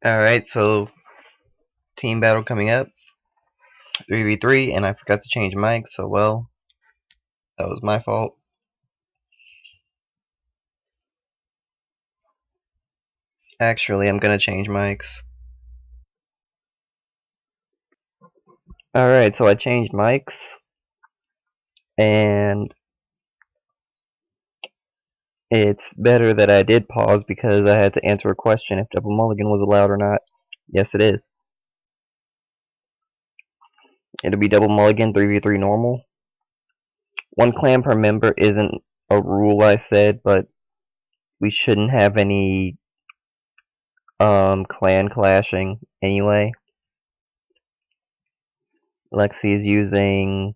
Alright, so team battle coming up. 3v3, and I forgot to change mics, so well, that was my fault. Actually, I'm gonna change mics. Alright, so I changed mics, and it's better that I did pause because I had to answer a question if double mulligan was allowed or not. Yes, it is. It'll be double mulligan, 3v3 normal. One clan per member isn't a rule, I said, but we shouldn't have any clan clashing anyway. Lexi is using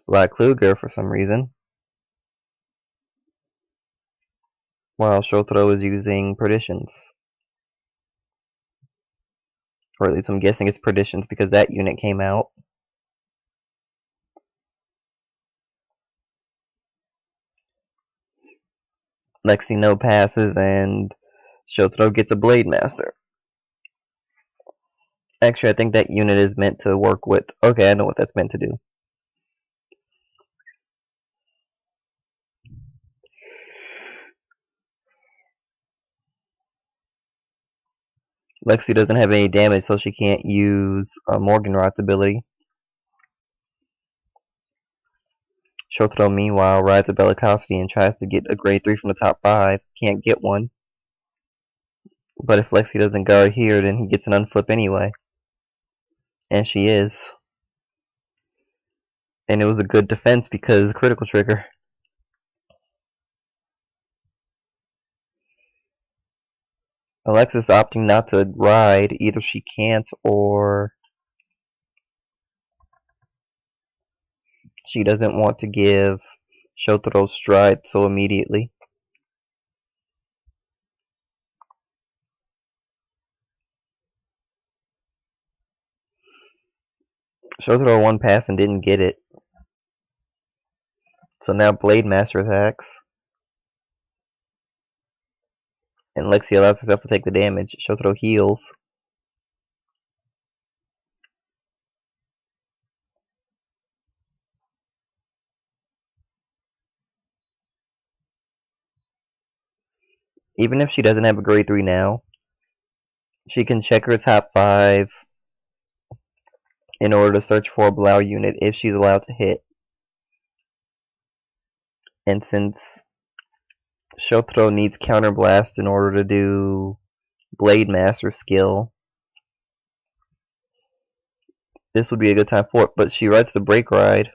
Black Kluger for some reason, while Shotaro is using Perditions. Or at least I'm guessing it's Perditions because that unit came out. Lexi no passes and Shotaro gets a Blade Master. Actually, I think that unit is meant to work with... Okay, I know what that's meant to do. Lexi doesn't have any damage, so she can't use Morgenrot's ability. Shotaro, meanwhile, rides a Bellicosity and tries to get a grade 3 from the top 5. Can't get one. But if Lexi doesn't guard here, then he gets an unflip anyway. And she is. And it was a good defense because critical trigger. Alexis opting not to ride. Either she can't or she doesn't want to give Shotaro stride so immediately. Shotaro one pass and didn't get it. So now Blade Master attacks. And Lexi allows herself to take the damage. Shotaro heals. Even if she doesn't have a grade 3 now, she can check her top 5 in order to search for a Blau unit if she's allowed to hit. And since Shotaro needs Counterblast in order to do Blade Master skill, this would be a good time for it, but she rides the Break Ride.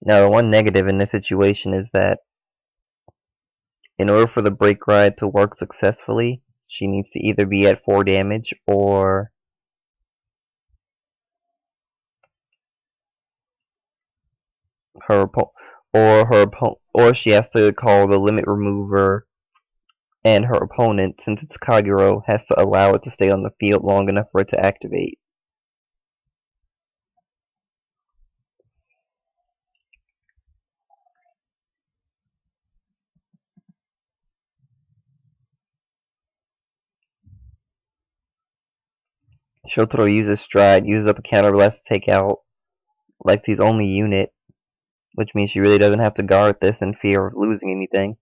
Now, the one negative in this situation is that in order for the Break Ride to work successfully, she needs to either be at 4 damage or or she has to call the Limit Remover, and her opponent, since it's Kagero, has to allow it to stay on the field long enough for it to activate. Shotaro uses Stride, uses up a Counterblast to take out Lexi's only unit, which means she really doesn't have to guard this in fear of losing anything.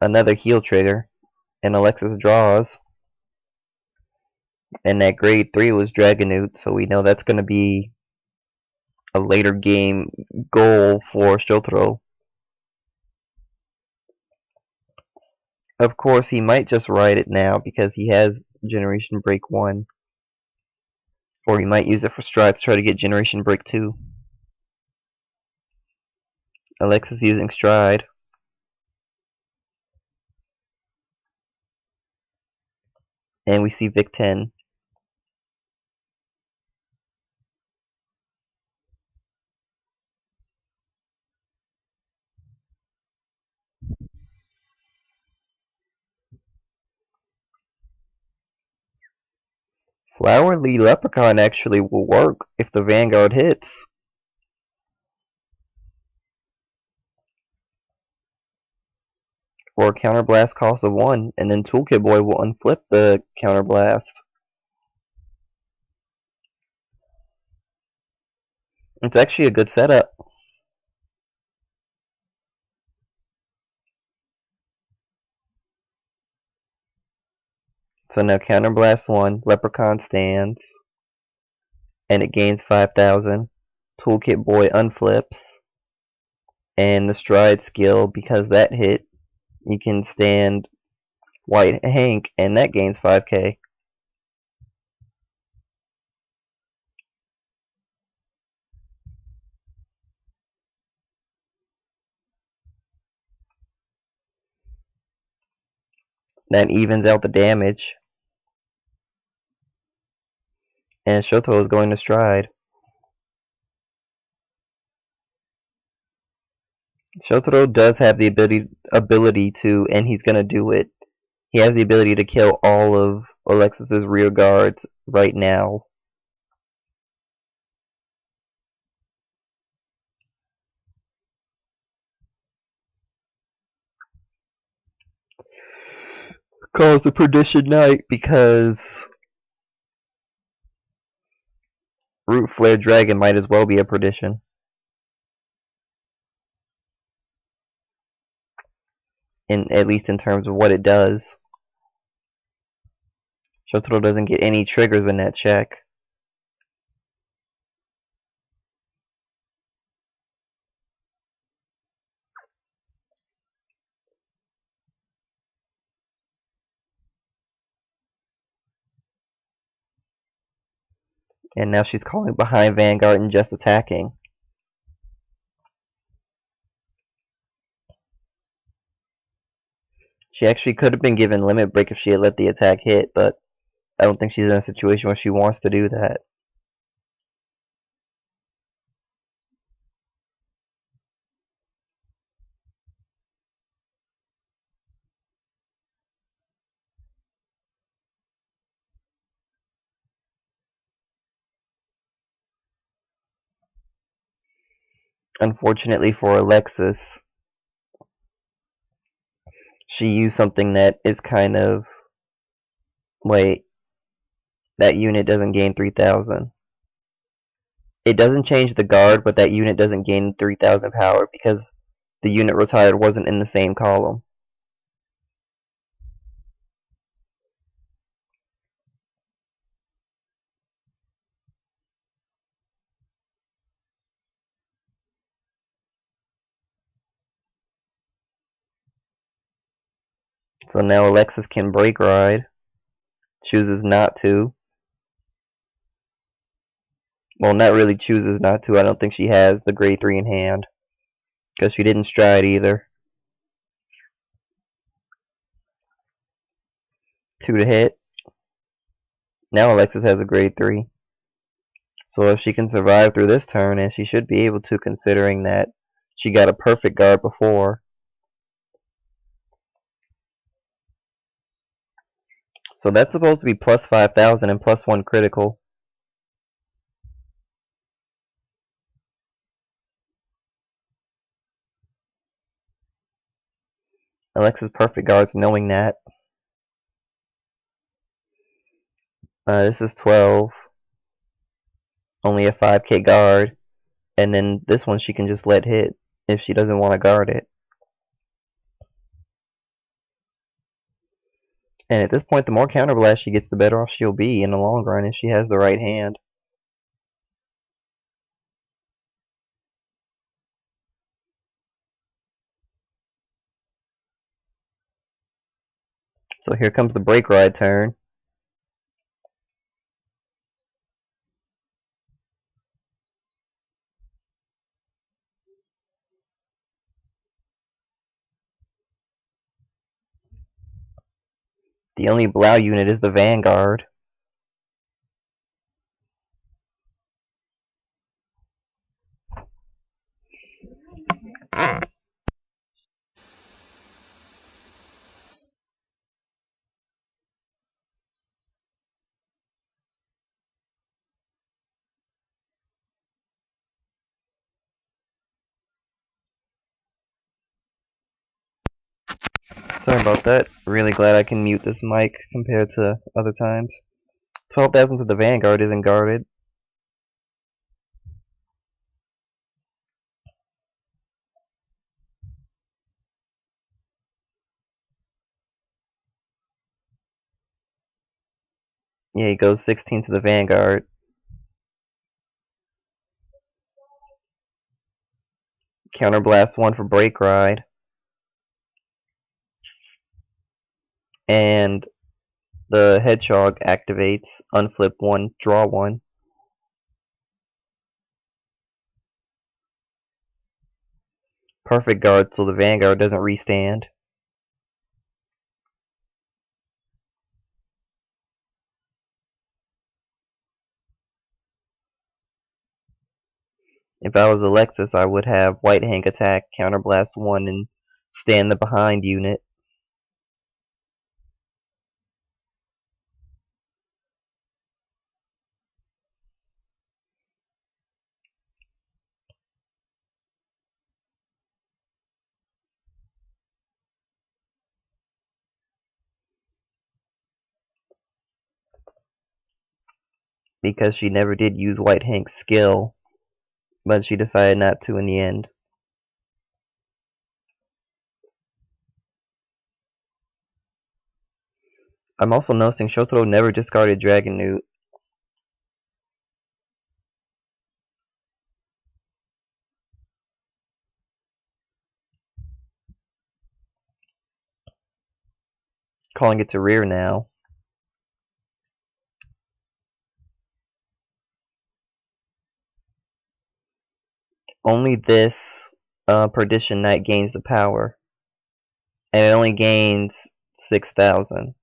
Another heal trigger, and Alexis draws. And that grade 3 was Dragonute, so we know that's going to be a later game goal for Shotaro. Of course, he might just ride it now because he has Generation Break 1. Or he might use it for Stride to try to get Generation Break 2. Alexis using Stride. And we see Vic 10. Flowerly Leprechaun actually will work if the Vanguard hits. For a counterblast cost of 1, and then Toolkit Boy will unflip the counterblast. It's actually a good setup. So now counterblast 1, Leprechaun stands, and it gains 5,000. Toolkit Boy unflips, and the Stride skill, because that hit, you can stand White Hank, and that gains 5k. That evens out the damage. And Shotaro is going to Stride. Shotaro does have the ability to, and he's going to do it. He has the ability to kill all of Alexis's rear guards right now. Calls the Perdition Knight because Root Flare Dragon might as well be a Perdition. At least in terms of what it does. Shotaro doesn't get any triggers in that check. And now she's calling behind Vanguard and just attacking. She actually could have been given Limit Break if she had let the attack hit, but I don't think she's in a situation where she wants to do that. Unfortunately for Alexis, she used something that is kind of... Wait. That unit doesn't gain 3,000. It doesn't change the guard, but that unit doesn't gain 3,000 power because the unit retired wasn't in the same column. So now Alexis can break ride. Chooses not to. Well, not really chooses not to. I don't think she has the grade 3 in hand. Because she didn't stride either. 2 to hit. Now Alexis has a grade 3. So if she can survive through this turn, and she should be able to considering that she got a perfect guard before. So that's supposed to be plus 5,000 and plus 1 critical. Alexis perfect guards knowing that. This is 12. Only a 5k guard. And then this one she can just let hit if she doesn't want to guard it. And at this point, the more counterblast she gets, the better off she'll be in the long run if she has the right hand. So here comes the break ride turn. The only Blau unit is the Vanguard. Sorry about that. Really glad I can mute this mic compared to other times. 12,000 to the Vanguard isn't guarded. Yeah, he goes 16 to the Vanguard. Counterblast 1 for Brake Ride. And the Hedgehog activates. Unflip 1, draw 1. Perfect guard so the Vanguard doesn't restand. If I was Alexis, I would have White Hank attack, Counterblast 1, and stand the behind unit. Because she never did use White Hank's skill, but she decided not to in the end. I'm also noticing Shotaro never discarded Dragon Newt. Calling it to rear now. Only this Perdition Knight gains the power. And it only gains 6,000.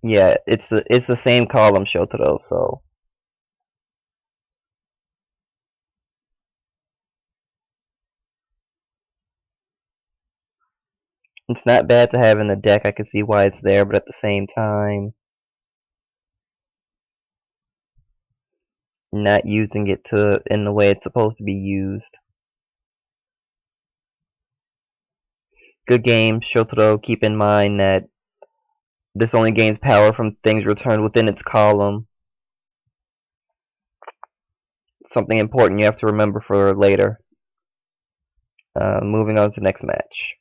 Yeah, it's the same column Shotaro, so it's not bad to have in the deck. I can see why it's there, but at the same time, not using it in the way it's supposed to be used. Good game, Shotaro. Keep in mind that this only gains power from things returned within its column. Something important you have to remember for later. Moving on to the next match.